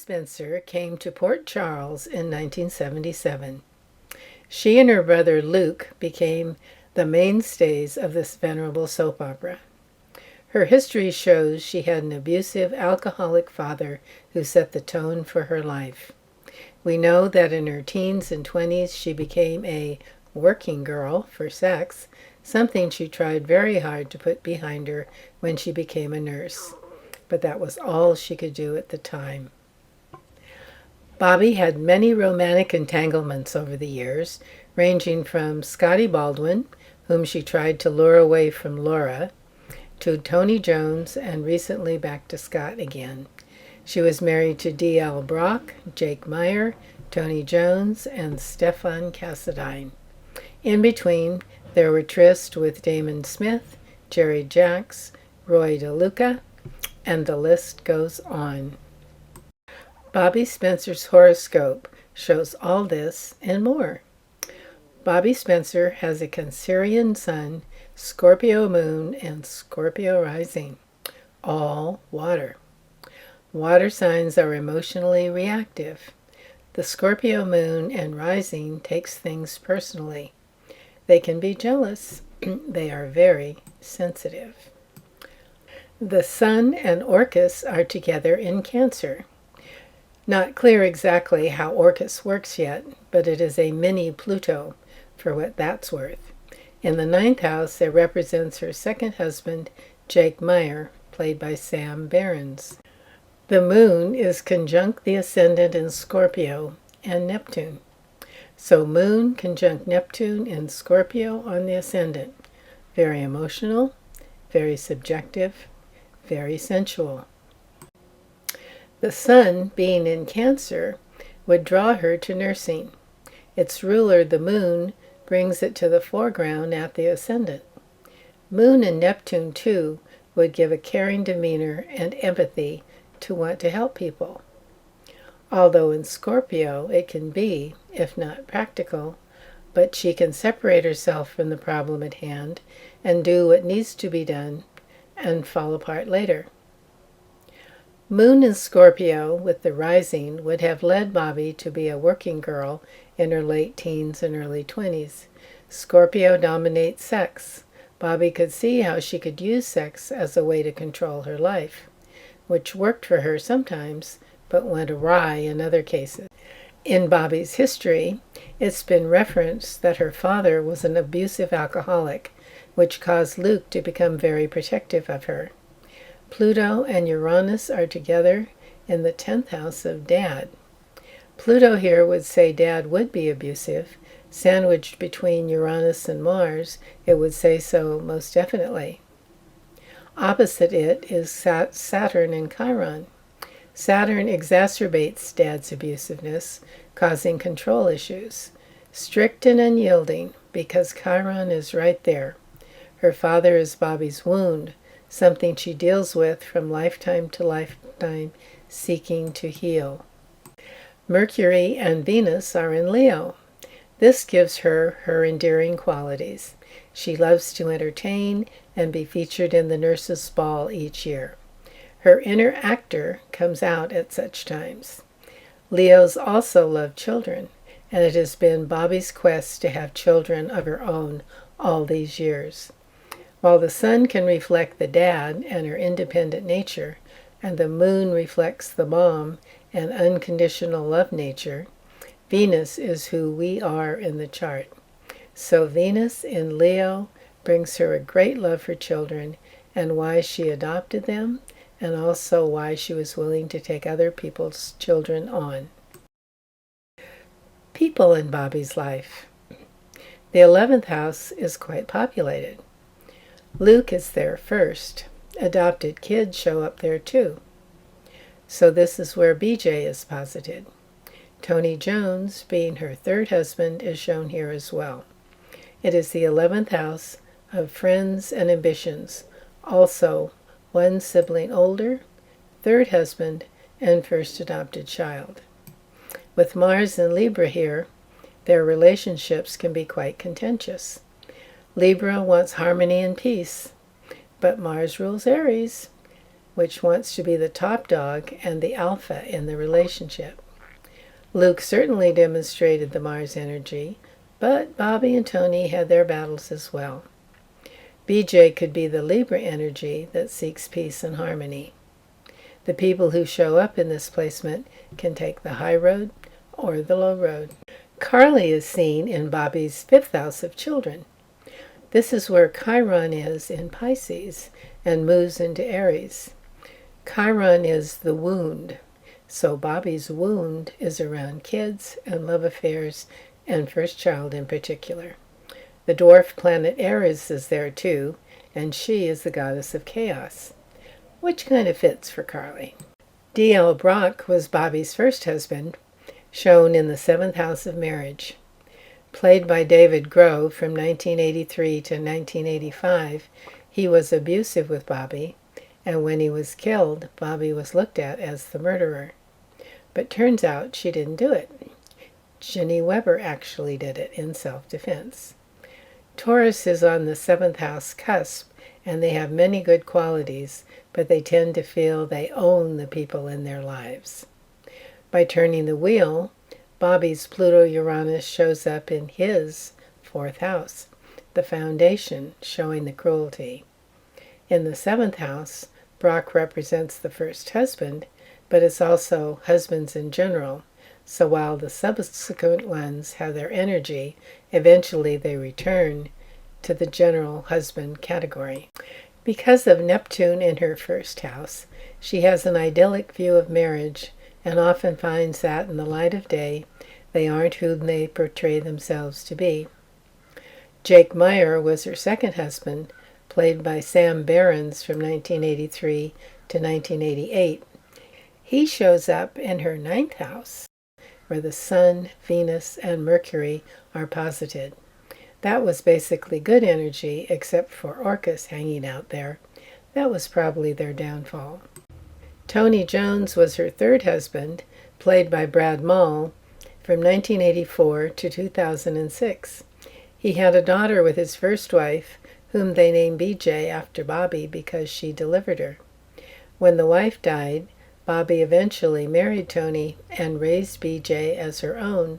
Spencer came to Port Charles in 1977. She and her brother Luke became the mainstays of this venerable soap opera. Her history shows she had an abusive, alcoholic father who set the tone for her life. We know that in her teens and 20s she became a working girl for sex, something she tried very hard to put behind her when she became a nurse. But that was all she could do at the time. Bobbie had many romantic entanglements over the years, ranging from Scotty Baldwin, whom she tried to lure away from Laura, to Tony Jones, and recently back to Scott again. She was married to D.L. Brock, Jake Meyer, Tony Jones, and Stefan Cassadine. In between, there were trysts with Damon Smith, Jerry Jacks, Roy DeLuca, and the list goes on. Bobbie Spencer's horoscope shows all this and more. Bobbie Spencer has a Cancerian sun, Scorpio moon, and Scorpio rising, all water. Water signs are emotionally reactive. The Scorpio moon and rising takes things personally. They can be jealous. They are very sensitive. The sun and Orcus are together in Cancer. Not clear exactly how Orcus works yet, but it is a mini Pluto, for what that's worth. In the 9th house, it represents her second husband, Jake Meyer, played by Sam Behrens. The moon is conjunct the ascendant in Scorpio and Neptune. So moon conjunct Neptune in Scorpio on the ascendant. Very emotional, very subjective, very sensual. The sun, being in Cancer, would draw her to nursing. Its ruler, the moon, brings it to the foreground at the ascendant. Moon and Neptune, too, would give a caring demeanor and empathy to want to help people. Although in Scorpio it can be, if not practical, but she can separate herself from the problem at hand and do what needs to be done and fall apart later. Moon in Scorpio with the rising would have led Bobbie to be a working girl in her late teens and early 20s. Scorpio dominates sex. Bobbie could see how she could use sex as a way to control her life, which worked for her sometimes, but went awry in other cases. In Bobbie's history, it's been referenced that her father was an abusive alcoholic, which caused Luke to become very protective of her. Pluto and Uranus are together in the 10th house of Dad. Pluto here would say Dad would be abusive. Sandwiched between Uranus and Mars, it would say so most definitely. Opposite it is Saturn and Chiron. Saturn exacerbates Dad's abusiveness, causing control issues. Strict and unyielding, because Chiron is right there. Her father is Bobbie's wound, something she deals with from lifetime to lifetime, seeking to heal. Mercury and Venus are in Leo. This gives her her endearing qualities. She loves to entertain and be featured in the nurses' ball each year. Her inner actor comes out at such times. Leos also love children, and it has been Bobbie's quest to have children of her own all these years. While the sun can reflect the dad and her independent nature, and the moon reflects the mom and unconditional love nature, Venus is who we are in the chart. So Venus in Leo brings her a great love for children and why she adopted them, and also why she was willing to take other people's children on. People in Bobbie's life. The 11th house is quite populated. Luke is there first. Adopted kids show up there too. So this is where BJ is posited. Tony Jones, being her third husband, is shown here as well. It is the 11th house of friends and ambitions, also one sibling older, third husband, and first adopted child. With Mars and Libra here, their relationships can be quite contentious. Libra wants harmony and peace, but Mars rules Aries, which wants to be the top dog and the alpha in the relationship. Luke certainly demonstrated the Mars energy, but Bobbie and Tony had their battles as well. BJ could be the Libra energy that seeks peace and harmony. The people who show up in this placement can take the high road or the low road. Carly is seen in Bobbie's 5th house of children. This is where Chiron is in Pisces and moves into Aries. Chiron is the wound, so Bobbie's wound is around kids and love affairs and first child in particular. The dwarf planet Aries is there too, and she is the goddess of chaos, which kind of fits for Carly. D.L. Brock was Bobbie's first husband, shown in the 7th house of marriage. Played by David Grove from 1983 to 1985, he was abusive with Bobbie, and when he was killed, Bobbie was looked at as the murderer. But turns out she didn't do it. Jenny Weber actually did it in self-defense. Taurus is on the 7th house cusp, and they have many good qualities, but they tend to feel they own the people in their lives. By turning the wheel, Bobbie's Pluto-Uranus shows up in his 4th house, the foundation, showing the cruelty. In the 7th house, Brock represents the first husband, but it's also husbands in general, so while the subsequent ones have their energy, eventually they return to the general husband category. Because of Neptune in her 1st house, she has an idyllic view of marriage and often finds that in the light of day, they aren't who they portray themselves to be. Jake Meyer was her 2nd husband, played by Sam Behrens from 1983 to 1988. He shows up in her 9th house, where the Sun, Venus, and Mercury are posited. That was basically good energy, except for Orcus hanging out there. That was probably their downfall. Tony Jones was her 3rd husband, played by Brad Mull, from 1984 to 2006. He had a daughter with his first wife, whom they named BJ after Bobbie because she delivered her. When the wife died, Bobbie eventually married Tony and raised BJ as her own,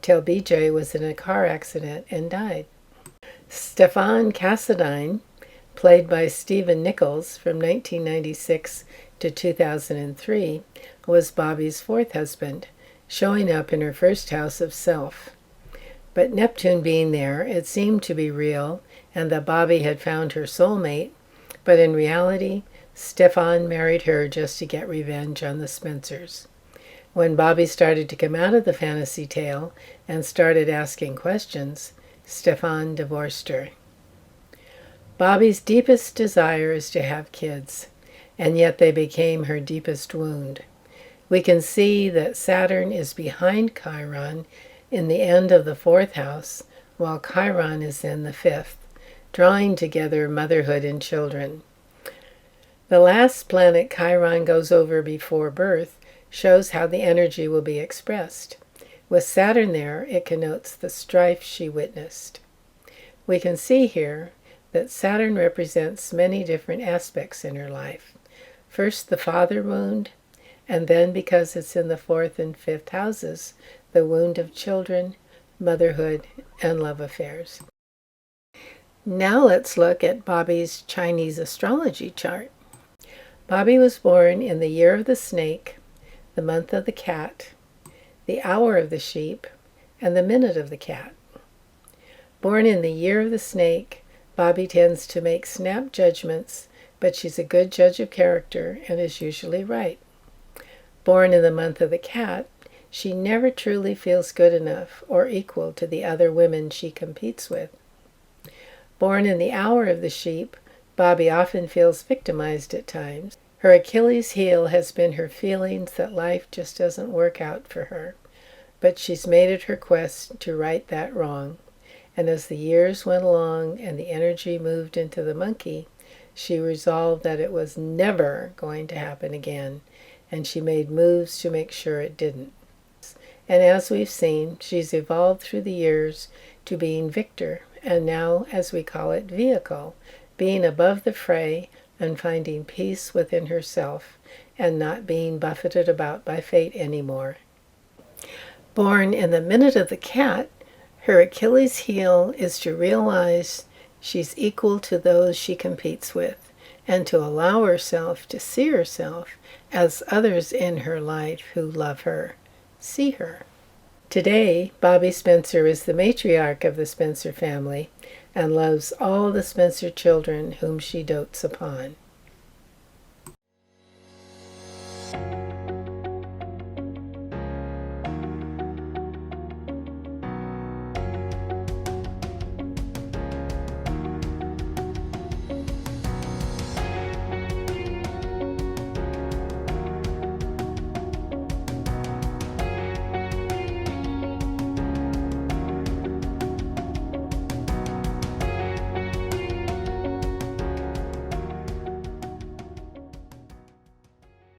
till BJ was in a car accident and died. Stefan Cassadine, played by Stephen Nichols from 1996 to 2003, was Bobbie's 4th husband, showing up in her 1st house of self. But Neptune being there, it seemed to be real, and that Bobbie had found her soulmate, but in reality, Stefan married her just to get revenge on the Spencers. When Bobbie started to come out of the fantasy tale and started asking questions, Stefan divorced her. Bobbie's deepest desire is to have kids, and yet they became her deepest wound. We can see that Saturn is behind Chiron in the end of the 4th house, while Chiron is in the 5th, drawing together motherhood and children. The last planet Chiron goes over before birth shows how the energy will be expressed. With Saturn there, it connotes the strife she witnessed. We can see here that Saturn represents many different aspects in her life. First, the father wound, and then, because it's in the 4th and 5th houses, the wound of children, motherhood, and love affairs. Now let's look at Bobbie's Chinese astrology chart. Bobbie was born in the year of the snake, the month of the cat, the hour of the sheep, and the minute of the cat. Born in the year of the snake, Bobbie tends to make snap judgments, but she's a good judge of character and is usually right. Born in the month of the cat, she never truly feels good enough or equal to the other women she competes with. Born in the hour of the sheep, Bobbie often feels victimized at times. Her Achilles heel has been her feelings that life just doesn't work out for her, but she's made it her quest to right that wrong. And as the years went along and the energy moved into the monkey, she resolved that it was never going to happen again, and she made moves to make sure it didn't. And as we've seen, she's evolved through the years to being victor, and now, as we call it, vehicle, being above the fray, and finding peace within herself and not being buffeted about by fate anymore. Born in the minute of the cat, her Achilles heel is to realize she's equal to those she competes with, and to allow herself to see herself as others in her life who love her see her. Today, Bobbie Spencer is the matriarch of the Spencer family and loves all the Spencer children whom she dotes upon.